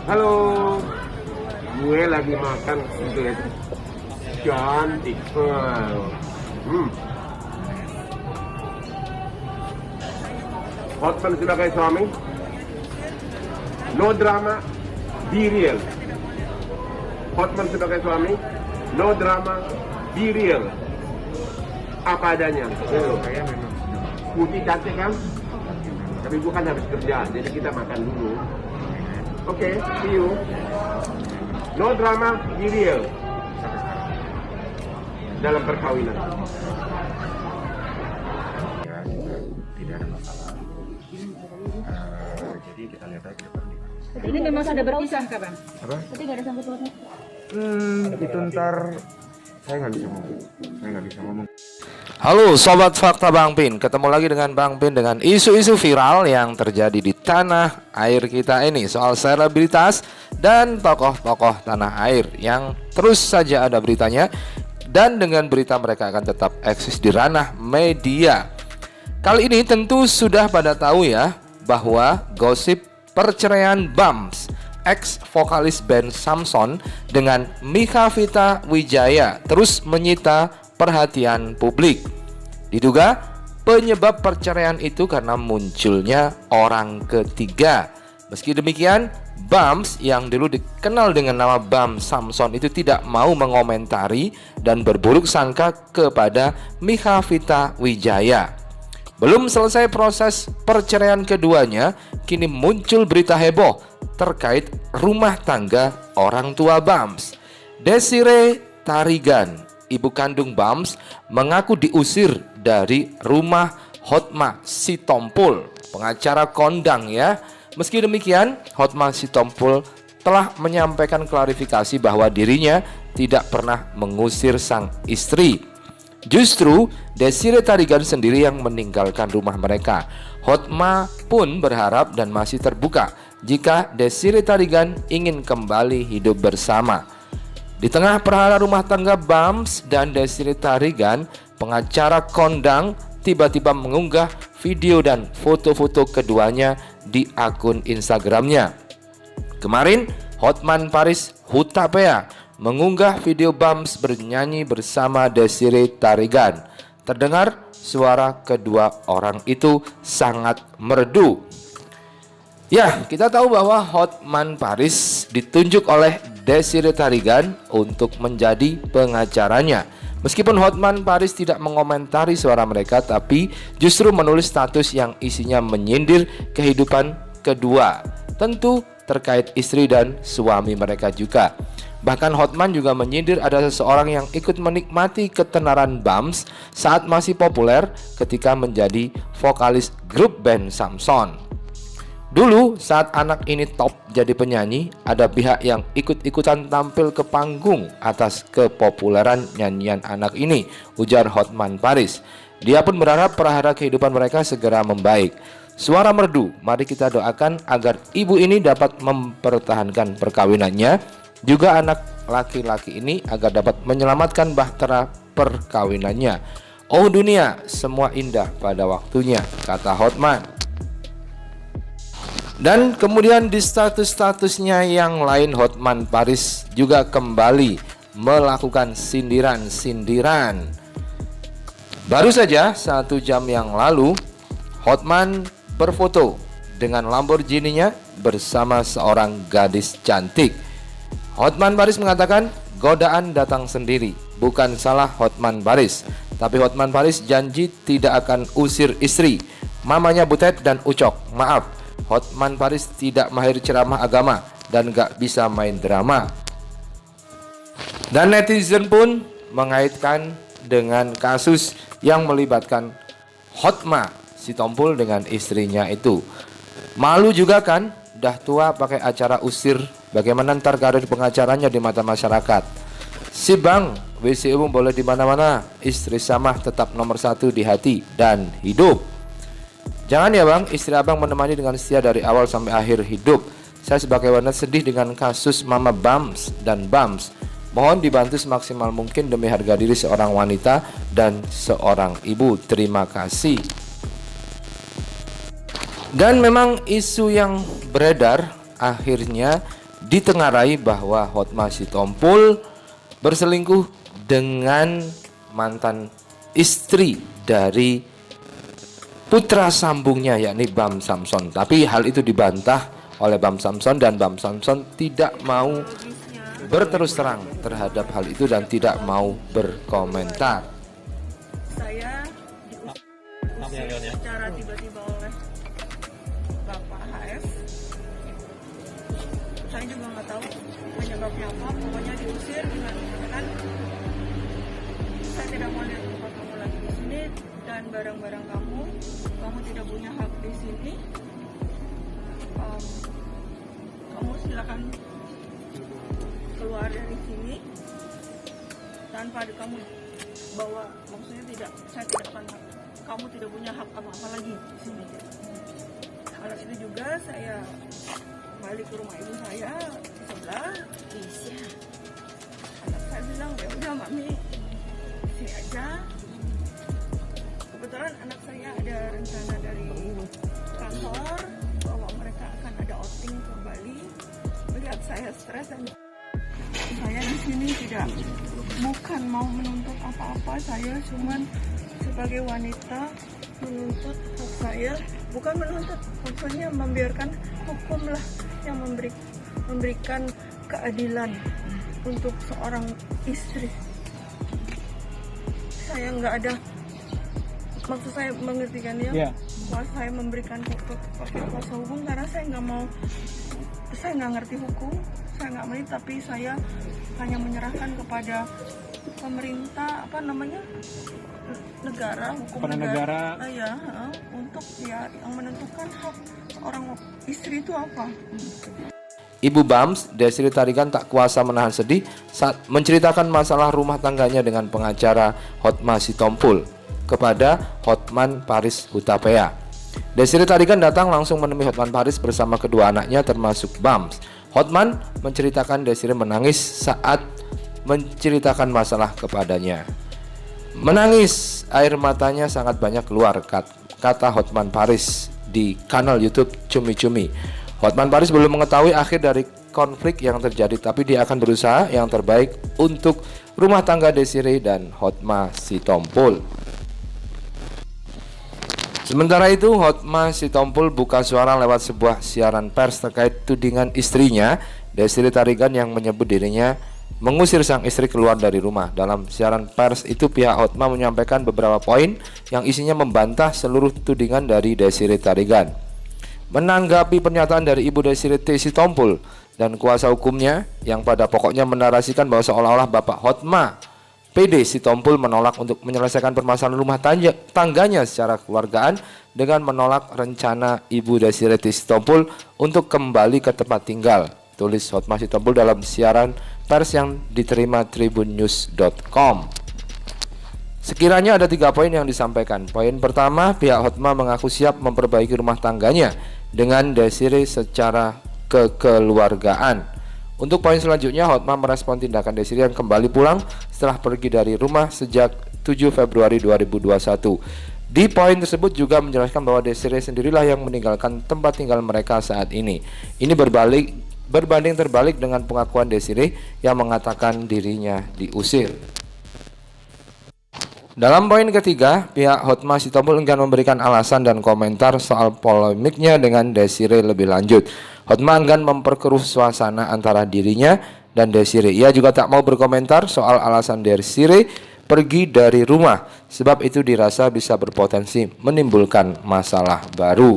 Halo, gue lagi makan gitu ya. Cantik. Hotman sebagai suami, no drama, be real. Hotman sebagai suami, no drama, be real. Apa adanya. Saya memang Putih cantik kan? Tapi bukan habis kerja, jadi kita makan dulu. Oke, see you. No drama, be real. Dalam perkawinan. ya juga tidak ada masalah. Jadi kita lihat aja ke depan. Ini memang sudah berpisah kapan? Apa? Berarti nggak ada sangkut pautnya. Itu ntar saya nggak bisa ngomong. Halo Sobat Fakta Bang Pin, ketemu lagi dengan Bang Pin dengan isu-isu viral yang terjadi di tanah air kita ini soal selebritas dan tokoh-tokoh tanah air yang terus saja ada beritanya dan dengan berita mereka akan tetap eksis di ranah media. Kali ini tentu sudah pada tahu ya bahwa gosip perceraian Bams ex vokalis band Samson dengan Mika Vita Wijaya terus menyita perhatian publik. Diduga penyebab perceraian itu karena munculnya orang ketiga. Meski demikian, Bams yang dulu dikenal dengan nama Bam Samson itu tidak mau mengomentari dan berburuk sangka kepada Mika Vita Wijaya. Belum selesai proses perceraian keduanya, kini muncul berita heboh terkait rumah tangga orang tua Bams. Desiree Tarigan, ibu kandung Bams, mengaku diusir dari rumah Hotma Sitompul, pengacara kondang ya. Meski demikian, Hotma Sitompul telah menyampaikan klarifikasi bahwa dirinya tidak pernah mengusir sang istri. Justru Desiree Tarigan sendiri yang meninggalkan rumah mereka. Hotma pun berharap dan masih terbuka jika Desiree Tarigan ingin kembali hidup bersama. Di tengah perhara rumah tangga Bams dan Desiree Tarigan, pengacara kondang tiba-tiba mengunggah video dan foto-foto keduanya di akun Instagramnya. Kemarin, Hotman Paris Hutapea mengunggah video Bams bernyanyi bersama Desiree Tarigan. Terdengar suara kedua orang itu sangat merdu. Ya, kita tahu bahwa Hotman Paris ditunjuk oleh Desiree Tarigan untuk menjadi pengacaranya. Meskipun Hotman Paris tidak mengomentari suara mereka, tapi justru menulis status yang isinya menyindir kehidupan kedua. Tentu terkait istri dan suami mereka juga. Bahkan Hotman juga menyindir ada seseorang yang ikut menikmati ketenaran Bams saat masih populer ketika menjadi vokalis grup band Samson. Dulu saat anak ini top jadi penyanyi, ada pihak yang ikut-ikutan tampil ke panggung atas kepopuleran nyanyian anak ini, ujar Hotman Paris. Dia pun berharap perhara kehidupan mereka segera membaik. Suara merdu, mari kita doakan agar ibu ini dapat mempertahankan perkawinannya, juga anak laki-laki ini agar dapat menyelamatkan bahtera perkawinannya. Oh dunia, semua indah pada waktunya, kata Hotman. Dan kemudian di status-statusnya yang lain, Hotman Paris juga kembali melakukan sindiran-sindiran. Baru saja 1 jam yang lalu, Hotman berfoto dengan Lamborghini-nya bersama seorang gadis cantik. Hotman Paris mengatakan godaan datang sendiri, bukan salah Hotman Paris. Tapi Hotman Paris janji tidak akan usir istri, mamanya Butet dan Ucok. Maaf, Hotman Paris tidak mahir ceramah agama dan gak bisa main drama. Dan netizen pun mengaitkan dengan kasus yang melibatkan Hotma Sitompul dengan istrinya itu. Malu juga kan, dah tua pakai acara usir. Bagaimana ntar karir pengacaranya di mata masyarakat? Si Bang, WC umum boleh di mana-mana, istri Samah tetap nomor 1 di hati dan hidup. Jangan ya Bang, istri Abang menemani dengan setia dari awal sampai akhir hidup. Saya sebagai wanita sedih dengan kasus Mama Bams dan Bams. Mohon dibantu semaksimal mungkin demi harga diri seorang wanita dan seorang ibu. Terima kasih. Dan memang isu yang beredar akhirnya ditengarai bahwa Hotma Sitompul berselingkuh dengan mantan istri dari putra sambungnya yakni Bam Samson. Tapi hal itu dibantah oleh Bam Samson dan Bam Samson tidak mau berterus terang terhadap hal itu dan tidak mau berkomentar. Saya diusir secara tiba-tiba oleh Bapak HS. Saya juga nggak tahu penyebabnya apa. Pokoknya diusir dengan mengatakan saya tidak mau lihat tempat kamu lagi di sini dan barang-barang kamu tidak punya hak di sini. Kamu silakan keluar dari sini tanpa ada kamu bawa, maksudnya saya tidak akan, kamu tidak punya hak apa-apa lagi di sini. Alas itu juga saya balik ke rumah ibu saya di sebelah. Anak saya bilang ya udah mami sini aja. Kebetulan anak saya ada rencana dari kantor bahwa mereka akan ada outing ke Bali. Melihat saya stres dan saya di sini bukan mau menuntut apa-apa, saya cuman sebagai wanita menuntut hak saya, bukan menuntut, maksudnya membiarkan hukum lah yang memberikan keadilan untuk seorang istri. Saya nggak ada, maksud saya mengertikannya, saya memberikan pakai kuasa hukum karena saya nggak mau, saya nggak ngerti hukum, saya nggak mengerti, tapi saya hanya menyerahkan kepada pemerintah, apa namanya, negara, hukum negara, untuk ya yang menentukan hak seorang istri itu apa. Ibu Bams, Desri Tarigan tak kuasa menahan sedih saat menceritakan masalah rumah tangganya dengan pengacara Hotma Sitompul kepada Hotman Paris Hutapea. Desri Tarigan datang langsung menemui Hotman Paris bersama kedua anaknya termasuk Bams. Hotman menceritakan Desri menangis saat menceritakan masalah kepadanya. Menangis, air matanya sangat banyak keluar, kata Hotman Paris di kanal YouTube Cumi Cumi. Hotman Paris belum mengetahui akhir dari konflik yang terjadi, tapi dia akan berusaha yang terbaik untuk rumah tangga Desri dan Hotma Sitompul. Sementara itu, Hotma Sitompul buka suara lewat sebuah siaran pers terkait tudingan istrinya, Desri Tarigan, yang menyebut dirinya mengusir sang istri keluar dari rumah. Dalam siaran pers itu, pihak Hotma menyampaikan beberapa poin yang isinya membantah seluruh tudingan dari Desri Tarigan. Menanggapi pernyataan dari Ibu Desri T. Sitompul dan kuasa hukumnya yang pada pokoknya menarasikan bahwa seolah-olah Bapak Hotma PD Sitompul menolak untuk menyelesaikan permasalahan rumah tangganya secara keluargaan dengan menolak rencana Ibu Desri T. Sitompul untuk kembali ke tempat tinggal, tulis Hotma Sitompul dalam siaran pers yang diterima tribunnews.com. Sekiranya ada 3 poin yang disampaikan. Poin pertama, pihak Hotma mengaku siap memperbaiki rumah tangganya dengan Desri secara kekeluargaan. Untuk poin selanjutnya, Hotma merespon tindakan Desri yang kembali pulang setelah pergi dari rumah sejak 7 Februari 2021. Di poin tersebut juga menjelaskan bahwa Desri sendirilah yang meninggalkan tempat tinggal mereka saat ini. Ini berbanding terbalik dengan pengakuan Desri yang mengatakan dirinya diusir. Dalam poin ketiga, pihak Hotma Sitompul enggan memberikan alasan dan komentar soal polemiknya dengan Desri lebih lanjut. Hotma enggan memperkeruh suasana antara dirinya dan Desri. Ia juga tak mau berkomentar soal alasan Desri pergi dari rumah, sebab itu dirasa bisa berpotensi menimbulkan masalah baru.